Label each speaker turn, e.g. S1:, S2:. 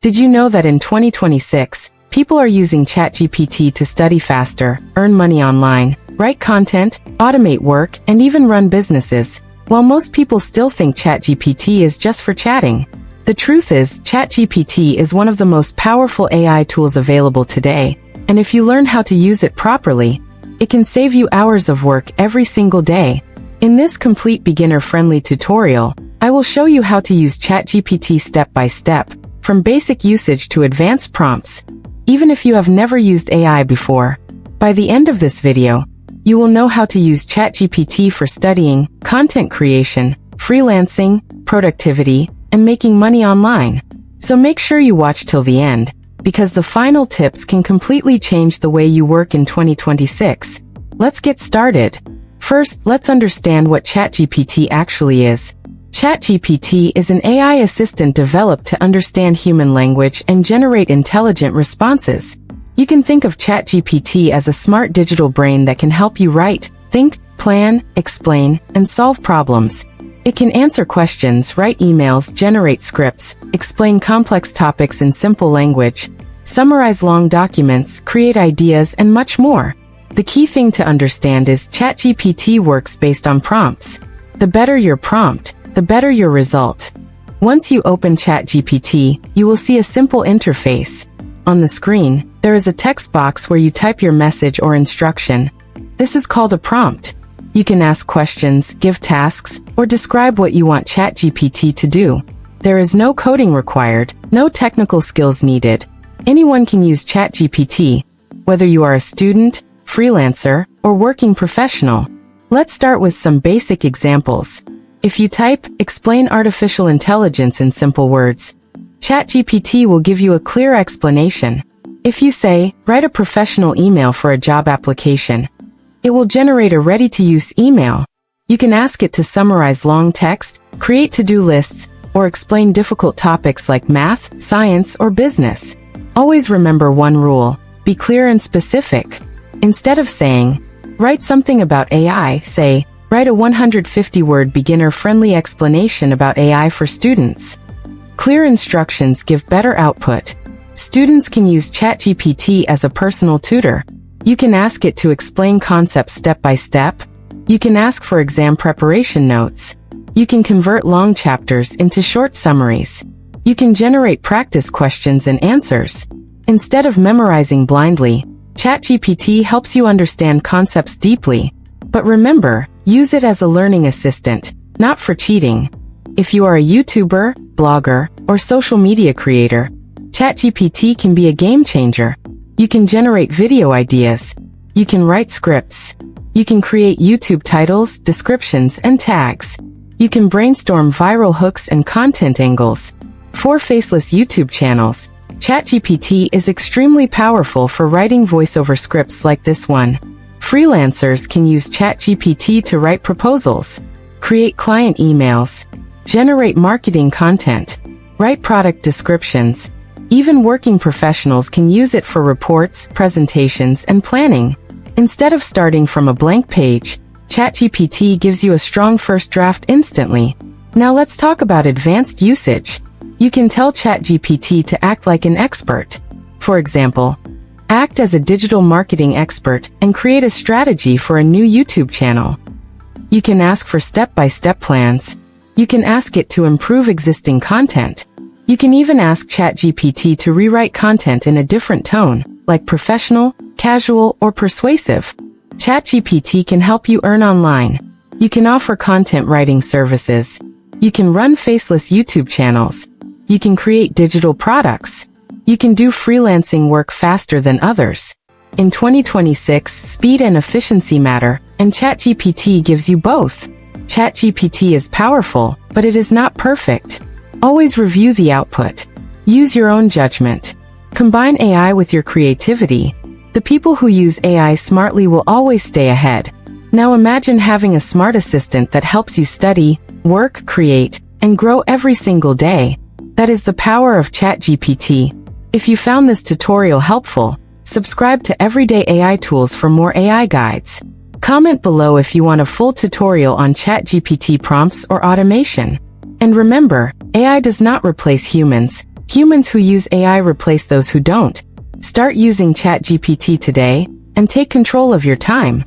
S1: Did you know that in 2026, people are using ChatGPT to study faster, earn money online, write content, automate work, and even run businesses? While most people still think ChatGPT is just for chatting, the truth is, ChatGPT is one of the most powerful AI tools available today, and if you learn how to use it properly, it can save you hours of work every single day. In this complete beginner-friendly tutorial, I will show you how to use ChatGPT step by step, from basic usage to advanced prompts, even if you have never used AI before. By the end of this video, you will know how to use ChatGPT for studying, content creation, freelancing, productivity, and making money online. So make sure you watch till the end, because the final tips can completely change the way you work in 2026. Let's get started. First, let's understand what ChatGPT actually is. ChatGPT is an AI assistant developed to understand human language and generate intelligent responses. You can think of ChatGPT as a smart digital brain that can help you write, think, plan, explain, and solve problems. It can answer questions, write emails, generate scripts, explain complex topics in simple language, summarize long documents, create ideas, and much more. The key thing to understand is ChatGPT works based on prompts. The better your prompt, the better your result. Once you open ChatGPT, you will see a simple interface. On the screen, there is a text box where you type your message or instruction. This is called a prompt. You can ask questions, give tasks, or describe what you want ChatGPT to do. There is no coding required, no technical skills needed. Anyone can use ChatGPT, whether you are a student, freelancer, or working professional. Let's start with some basic examples. If you type, "Explain artificial intelligence in simple words," ChatGPT will give you a clear explanation. If you say, "Write a professional email for a job application," it will generate a ready-to-use email. You can ask it to summarize long text, create to-do lists, or explain difficult topics like math, science, or business. Always remember one rule: be clear and specific. Instead of saying, "Write something about AI," say, "Write a 150-word beginner-friendly explanation about AI for students." Clear instructions give better output. Students can use ChatGPT as a personal tutor. You can ask it to explain concepts step by step. You can ask for exam preparation notes. You can convert long chapters into short summaries. You can generate practice questions and answers. Instead of memorizing blindly, ChatGPT helps you understand concepts deeply. But remember, use it as a learning assistant, not for cheating. If you are a YouTuber, blogger, or social media creator, ChatGPT can be a game changer. You can generate video ideas. You can write scripts. You can create YouTube titles, descriptions, and tags. You can brainstorm viral hooks and content angles. For faceless YouTube channels, ChatGPT is extremely powerful for writing voiceover scripts like this one. Freelancers can use ChatGPT to write proposals, create client emails, generate marketing content, write product descriptions. Even working professionals can use it for reports, presentations, and planning. Instead of starting from a blank page, ChatGPT gives you a strong first draft instantly. Now let's talk about advanced usage. You can tell ChatGPT to act like an expert. For example, act as a digital marketing expert and create a strategy for a new YouTube channel. You can ask for step-by-step plans. You can ask it to improve existing content. You can even ask ChatGPT to rewrite content in a different tone, like professional, casual, or persuasive. ChatGPT can help you earn online. You can offer content writing services. You can run faceless YouTube channels. You can create digital products. You can do freelancing work faster than others. In 2026, speed and efficiency matter, and ChatGPT gives you both. ChatGPT is powerful, but it is not perfect. Always review the output. Use your own judgment. Combine AI with your creativity. The people who use AI smartly will always stay ahead. Now imagine having a smart assistant that helps you study, work, create, and grow every single day. That is the power of ChatGPT. If you found this tutorial helpful, subscribe to Everyday AI Tools for more AI guides. Comment below if you want a full tutorial on ChatGPT prompts or automation. And remember, AI does not replace humans, Humans who use AI replace those who don't. Start using ChatGPT today and take control of your time.